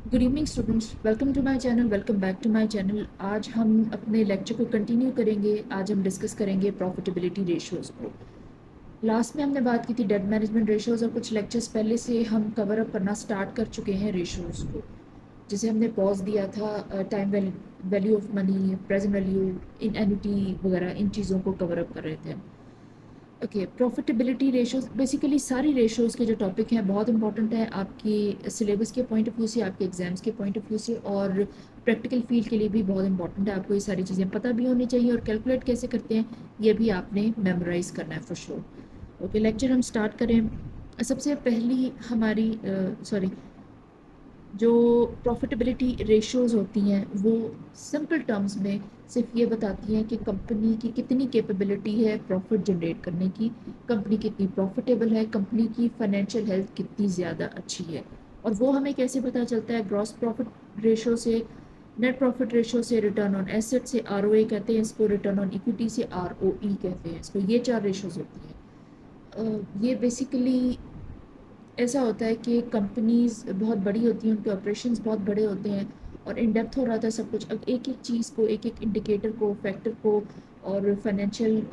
Good evening students, welcome to my channel. Welcome back to my channel. आज हम अपने lecture को continue करेंगे। आज हम डिस्कस करेंगे प्रॉफिटेबिलिटी रेशियोज़ को। लास्ट में हमने बात की थी डेट मैनेजमेंट रेशियोज़, और कुछ लेक्चर्स पहले से हम कवर अप करना स्टार्ट कर चुके हैं रेशियोज़ को, जिसे हमने पॉज दिया था। Time value of money, present value, in annuity वगैरह, इन चीज़ों को कवर अप कर रहे थे हम। ओके, प्रॉफिटेबिलिटी रेशियोज, बेसिकली सारी रेशियोज़ के जो टॉपिक हैं बहुत इंपॉर्टेंट है आपकी सिलेबस के पॉइंट ऑफ व्यू से, आपके एग्जाम्स के पॉइंट ऑफ व्यू से, और प्रैक्टिकल फील्ड के लिए भी बहुत इंपॉर्टेंट है। आपको ये सारी चीज़ें पता भी होनी चाहिए, और कैलकुलेट कैसे करते हैं ये भी आपने मेमोराइज करना है फॉर श्योर। ओके, लेक्चर हम स्टार्ट करें। सबसे पहली हमारी सॉरी जो प्रॉफिटेबिलिटी रेशियोज़ होती हैं वो सिंपल टर्म्स में सिर्फ ये बताती हैं कि कंपनी की कितनी कैपेबिलिटी है प्रॉफिट जनरेट करने की, कंपनी कितनी प्रॉफिटेबल है, कंपनी की फाइनेंशियल हेल्थ कितनी ज़्यादा अच्छी है। और वो हमें कैसे पता चलता है? ग्रॉस प्रॉफिट रेशियो से, नेट प्रॉफिट रेशियो से, रिटर्न ऑन एसेट से, आरओए कहते हैं इसको, रिटर्न ऑन इक्विटी से आरओई कहते हैं इसको। ये चार रेशियोज़ होती हैं। ये बेसिकली ऐसा होता है कि कंपनीज़ बहुत बड़ी होती हैं, उनके ऑपरेशंस बहुत बड़े होते हैं, और इन डेप्थ हो रहा था सब कुछ। अब एक एक चीज़ को, एक एक इंडिकेटर को, फैक्टर को, और फाइनेंशियल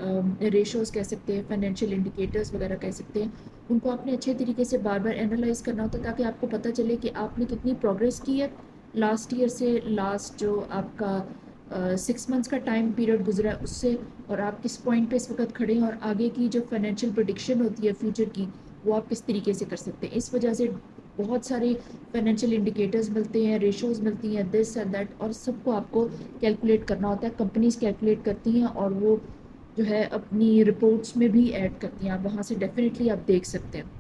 रेशियोज़ कह सकते हैं, फाइनेंशियल इंडिकेटर्स वगैरह कह सकते हैं, उनको आपने अच्छे तरीके से बार बार एनालाइज करना होता है, ताकि आपको पता चले कि आपने कितनी प्रोग्रेस की है लास्ट ईयर से, लास्ट जो आपका 6 मंथ्स का टाइम पीरियड गुजरा है उससे, और आप किस पॉइंट पे इस वक्त खड़े हैं, और आगे की जो फाइनेंशियल प्रोडिक्शन होती है फ्यूचर की, वो आप किस तरीके से कर सकते हैं। इस वजह से बहुत सारे फाइनेंशियल इंडिकेटर्स मिलते हैं, रेशोज़ मिलती हैं, दिस एंड दैट, और सबको आपको कैलकुलेट करना होता है। कंपनीज कैलकुलेट करती हैं, और वो जो है अपनी रिपोर्ट्स में भी ऐड करती हैं, आप वहाँ से डेफिनेटली आप देख सकते हैं।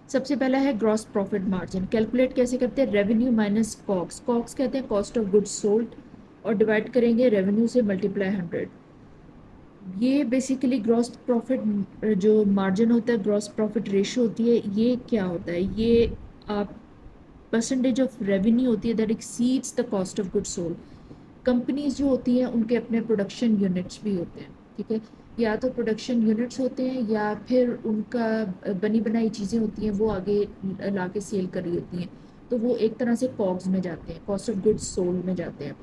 सबसे पहला है ग्रॉस प्रॉफिट मार्जिन। कैलकुलेट कैसे करते हैं? रेवेन्यू माइनस कॉक्स, कॉक्स कहते हैं कॉस्ट ऑफ गुड्स सोल्ड, और डिवाइड करेंगे रेवेन्यू से, मल्टीप्लाई 100। ये बेसिकली ग्रॉस प्रॉफिट जो मार्जिन होता है, ग्रॉस प्रॉफिट रेशियो होती है, ये क्या होता है? ये आप परसेंटेज ऑफ रेवेन्यू होती है that exceeds the cost of goods sold. Companies जो होती हैं उनके अपने प्रोडक्शन यूनिट्स भी होते हैं, ठीक है? या तो प्रोडक्शन यूनिट्स होते हैं, या फिर उनका बनी बनाई चीज़ें होती हैं, वो आगे ला के सेल कर रही होती हैं, तो वो एक तरह से कॉग्स में जाते हैं, कॉस्ट ऑफ गुड्स सोल्ड में जाते हैं।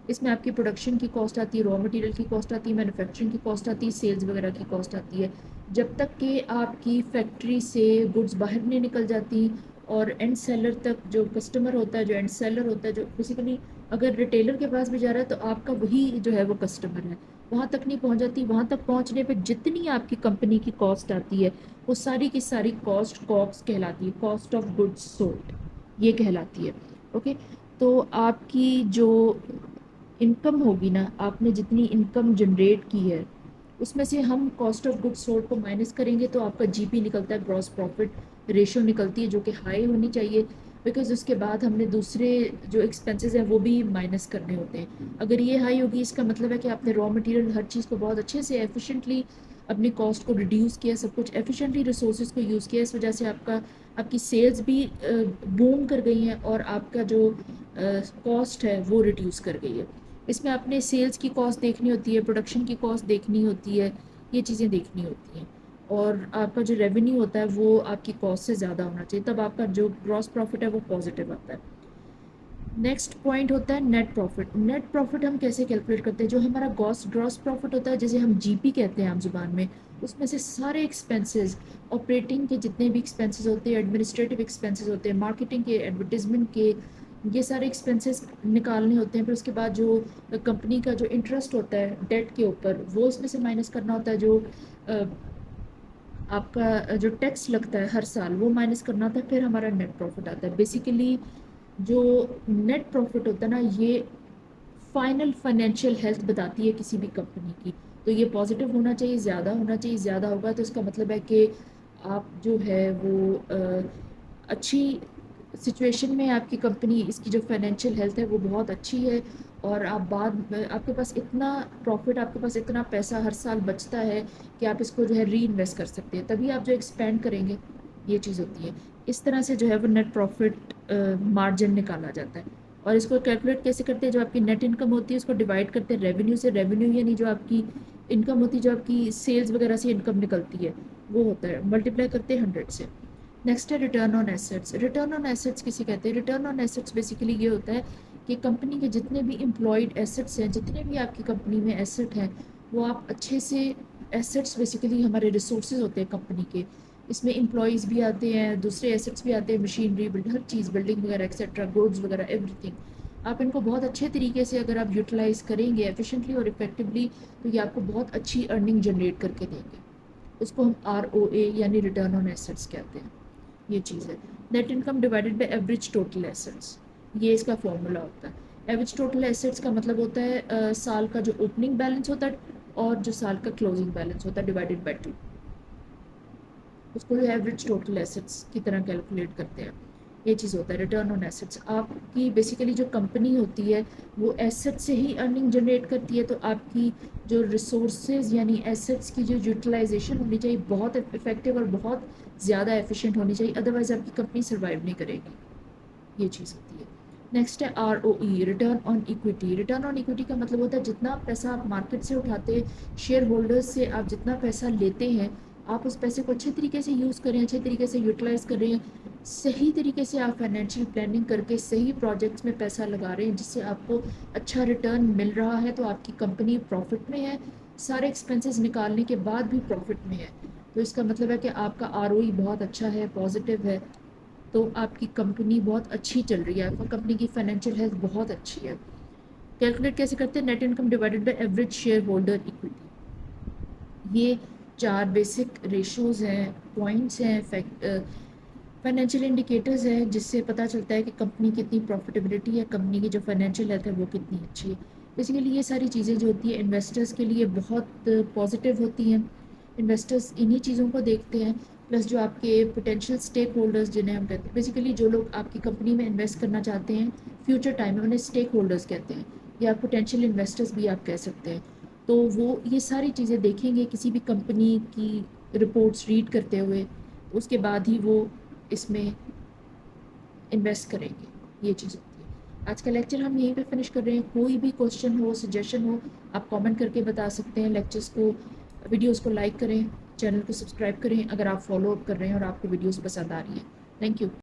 इसमें आपकी प्रोडक्शन की कॉस्ट आती है, रॉ मटेरियल की कॉस्ट आती है, मैन्युफैक्चरिंग की कॉस्ट आती है, सेल्स वगैरह की कॉस्ट आती है। जब तक कि आपकी फैक्ट्री से गुड्स बाहर नहीं निकल जाती, और एंड सेलर तक, जो कस्टमर होता है, जो एंड सेलर होता है, जो बेसिकली अगर रिटेलर के पास भी जा रहा है तो आपका वही जो है वो कस्टमर है, वहाँ तक नहीं पहुँच जाती। वहाँ तक पहुँचने पे जितनी आपकी कंपनी की कॉस्ट आती है, वो सारी की सारी कॉस्ट कॉक्स कहलाती है, कॉस्ट ऑफ गुड्स सोल्ड ये कहलाती है। ओके, तो आपकी जो इनकम होगी ना, आपने जितनी इनकम जनरेट की है, उसमें से हम कॉस्ट ऑफ गुड्स सोल्ड को माइनस करेंगे, तो आपका जीपी निकलता है, ग्रॉस प्रॉफिट रेशियो निकलती है, जो कि हाई होनी चाहिए, बिकॉज उसके बाद हमने दूसरे जो एक्सपेंसेस हैं वो भी माइनस करने होते हैं। अगर ये हाई होगी, इसका मतलब है कि आपने रॉ मटेरियल हर चीज़ को बहुत अच्छे से एफिशिएंटली अपनी कॉस्ट को रिड्यूस किया, सब कुछ एफिशिएंटली रिसोर्सेज को यूज़ किया, इस वजह से आपकी सेल्स भी बूम कर गई हैं, और आपका जो कॉस्ट है वो रिड्यूस कर गई है। इसमें आपने सेल्स की कॉस्ट देखनी होती है, प्रोडक्शन की कॉस्ट देखनी होती है, ये चीज़ें देखनी होती हैं, और आपका जो रेवेन्यू होता है वो आपकी कॉस्ट से ज़्यादा होना चाहिए, तब आपका जो ग्रॉस प्रॉफिट है वो पॉजिटिव आता है। नेक्स्ट पॉइंट होता है नेट प्रॉफिट। नेट प्रॉफिट हम कैसे कैलकुलेट करते हैं? जो हमारा ग्रॉस प्रॉफिट होता है, जैसे हम जीपी कहते हैं आम जुबान में, उसमें से सारे एक्सपेंसेस, ऑपरेटिंग के जितने भी एक्सपेंसेस होते हैं, एडमिनिस्ट्रेटिव एक्सपेंसेस होते हैं, मार्केटिंग के, एडवर्टीजमेंट के, ये सारे एक्सपेंसेस निकालने होते हैं। फिर उसके बाद जो कंपनी का जो इंटरेस्ट होता है डेट के ऊपर, वो उसमें से माइनस करना होता है। जो आपका जो टैक्स लगता है हर साल, वो माइनस करना होता है, फिर हमारा नेट प्रॉफिट आता है। बेसिकली जो नेट प्रॉफिट होता है ना, ये फाइनल फाइनेंशियल हेल्थ बताती है किसी भी कंपनी की। तो ये पॉजिटिव होना चाहिए, ज़्यादा होना चाहिए। ज़्यादा होगा तो इसका मतलब है कि आप जो है वो अच्छी सिचुएशन में, आपकी कंपनी, इसकी जो फाइनेंशियल हेल्थ है वो बहुत अच्छी है, और आप बाद में आपके पास इतना प्रॉफिट, आपके पास इतना पैसा हर साल बचता है कि आप इसको जो है री इन्वेस्ट कर सकते हैं, तभी आप जो एक्सपेंड करेंगे, ये चीज़ होती है। इस तरह से जो है वो नेट प्रॉफिट मार्जिन निकाला जाता है। और इसको कैलकुलेट कैसे करते हैं? जो आपकी नेट इनकम होती है उसको डिवाइड करते हैं रेवेन्यू से। रेवेन्यू यानी जो आपकी इनकम होती है, जो आपकी सेल्स वगैरह से इनकम निकलती है, वो होता है, मल्टीप्लाई करते हैं 100 से। نیکسٹ ہے return on assets. Return on assets کسے کہتے ہیں؟ ریٹرن آن ایسیٹس بیسیکلی یہ ہوتا ہے کہ کمپنی کے جتنے بھی امپلائڈ ایسیٹس ہیں، جتنے بھی آپ کی کمپنی میں ایسیٹ ہیں، وہ آپ اچھے سے ایسیٹس بیسیکلی ہمارے ریسورسز ہوتے ہیں کمپنی کے، اس میں امپلائیز بھی آتے ہیں، دوسرے ایسیٹس بھی آتے ہیں، مشینری، ہر چیز، بلڈنگ وغیرہ ایکسیٹرا، گوڈز وغیرہ، ایوری تھنگ. آپ ان کو بہت اچھے طریقے سے اگر آپ یوٹیلائز کریں گے ایفیشینٹلی اور افیکٹولی، تو یہ آپ کو بہت اچھی ارننگ جنریٹ کر کے دیں گے. اس کو ہم ROA یعنی ریٹرن آن ایسیٹس کہتے ہیں. یہ چیز ہے. Net income divided by average total assets, یہ اس کا فارمولا ہوتا ہے. ایوریج ٹوٹل ایسیٹس کا مطلب ہوتا ہے سال کا جو اوپننگ بیلنس ہوتا ہے اور جو سال کا کلوزنگ بیلنس ہوتا ہے ڈیوائڈیڈ بائی 2. اس کو ایوریج ٹوٹل ایسیٹس کی طرح کیلکولیٹ کرتے ہیں. یہ چیز ہوتا ہے ریٹرن آن ایسیٹس. آپ کی بیسیکلی جو کمپنی ہوتی ہے وہ ایسیٹ سے ہی ارننگ جنریٹ کرتی ہے، تو آپ کی جو ریسورسز یعنی ایسیٹس کی جو یوٹیلائزیشن ہونی چاہیے بہت افیکٹو اور بہت زیادہ ایفیشینٹ ہونی چاہیے، ادروائز آپ کی کمپنی سروائیو نہیں کرے گی. یہ چیز ہوتی ہے. نیکسٹ ہے ROE return on equity. Return on equity کا مطلب ہوتا ہے جتنا پیسہ آپ مارکیٹ سے اٹھاتے ہیں، شیئر ہولڈرز سے آپ جتنا پیسہ لیتے ہیں، آپ اس پیسے کو اچھے طریقے سے یوز کریں، اچھے طریقے سے یوٹیلائز کریں، صحیح طریقے سے آپ فائنینشیل پلاننگ کر کے صحیح پروجیکٹس میں پیسہ لگا رہے ہیں جس سے آپ کو اچھا ریٹرن مل رہا ہے، تو آپ کی کمپنی پروفٹ میں ہے، سارے ایکسپینسز نکالنے کے بعد بھی پروفٹ میں ہے. تو اس کا مطلب ہے کہ آپ کا ROE بہت اچھا ہے، پازیٹیو ہے، تو آپ کی کمپنی بہت اچھی چل رہی ہے، آپ کی کمپنی کی فائنینشیل ہیلتھ بہت اچھی ہے. کیلکولیٹ کیسے کرتے ہیں؟ Net income divided by average share holder equity. یہ 4 بیسک ریشوز ہیں، پوائنٹس ہیں، فائنینشیل انڈیکیٹرز ہیں جس سے پتہ چلتا ہے کہ کمپنی کتنی پروفیٹیبلٹی ہے، کمپنی کی جو فائنینشیل ہیلتھ ہے وہ کتنی اچھی ہے. بیسیکلی یہ ساری چیزیں جو ہوتی ہیں انویسٹرز کے لیے بہت پازیٹیو ہوتی ہیں. انویسٹرز انہی چیزوں کو دیکھتے ہیں، پلس جو آپ کے پوٹینشیل اسٹیک ہولڈرز جنہیں ہم کہتے ہیں، بیسیکلی جو لوگ آپ کی کمپنی میں انویسٹ کرنا چاہتے ہیں فیوچر ٹائم میں، انہیں اسٹیک ہولڈرز کہتے ہیں، یا پوٹینشیل انویسٹرز بھی آپ کہہ سکتے ہیں. تو وہ یہ ساری چیزیں دیکھیں گے کسی بھی کمپنی کی رپورٹس ریڈ کرتے ہوئے، اس کے بعد ہی وہ اس میں انویسٹ کریں گے. یہ چیز ہوتی ہے. آج کا لیکچر ہم یہیں پہ فنش کر رہے ہیں. کوئی بھی کوشچن ہو، سجیشن ہو، آپ کامنٹ کر کے بتا سکتے ہیں. لیکچرز کو، ویڈیوز کو لائک کریں، چینل کو سبسکرائب کریں اگر آپ فالو اپ کر رہے ہیں اور آپ کو ویڈیوز پسند آ رہی ہیں. Thank you.